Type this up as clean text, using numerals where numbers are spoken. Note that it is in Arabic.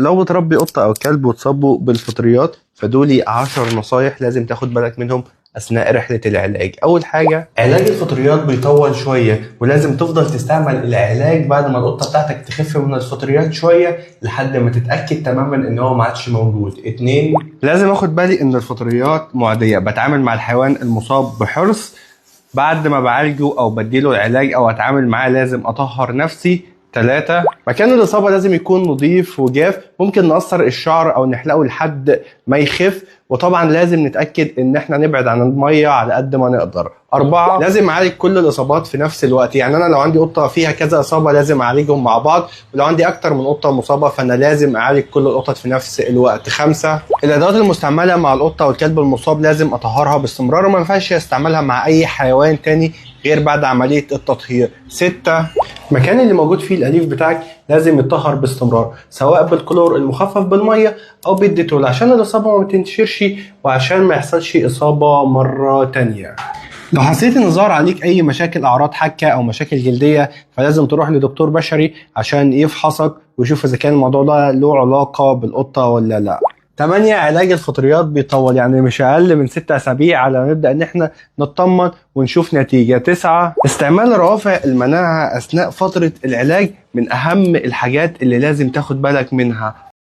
لو بتربي قطة أو كلب وتصابوا بالفطريات فدولي 10 نصايح لازم تاخد بالك منهم أثناء رحلة العلاج. أول حاجة، علاج الفطريات بيطول شوية ولازم تفضل تستعمل العلاج بعد ما القطة بتاعتك تخف من الفطريات شوية لحد ما تتأكد تماما إن هو ما عادش موجود. 2، لازم أخد بالي إن الفطريات معدية، بتعامل مع الحيوان المصاب بحرص بعد ما بعالجه أو بديله العلاج أو أتعامل معاه لازم أطهر نفسي. 3، مكان الإصابة لازم يكون نظيف وجاف، ممكن نقصر الشعر أو نحلقه لحد ما يخف، وطبعا لازم نتأكد إن احنا نبعد عن المية على قد ما نقدر. 4، لازم أعالج كل الإصابات في نفس الوقت، يعني أنا لو عندي قطة فيها كذا إصابة لازم أعالجهم مع بعض، ولو عندي أكتر من قطة مصابة فأنا لازم أعالج كل القطط في نفس الوقت. 5، الأدوات المستعملة مع القطة والكلب المصاب لازم أطهرها باستمرار وما ينفعش أستعملها مع أي حيوان تاني غير بعد عملية التطهير. 6، المكان اللي موجود فيه الأليف بتاعك لازم يتطهر باستمرار سواء بالكلور المخفف بالمية أو بالديتول عشان الإصابة ما تنتشرش وعشان ما يحصلش إصابة مرة تانية. لو حسيت ان ظهر عليك اي مشاكل اعراض حكه او مشاكل جلديه فلازم تروح لدكتور بشري عشان يفحصك ويشوف اذا كان الموضوع ده له علاقه بالقطه ولا لا. 8، علاج الفطريات بيطول، يعني مش اقل من 6 اسابيع على ما نبدا ان احنا نطمن ونشوف نتيجه. 9، استعمال روافع المناعه اثناء فتره العلاج من اهم الحاجات اللي لازم تاخد بالك منها.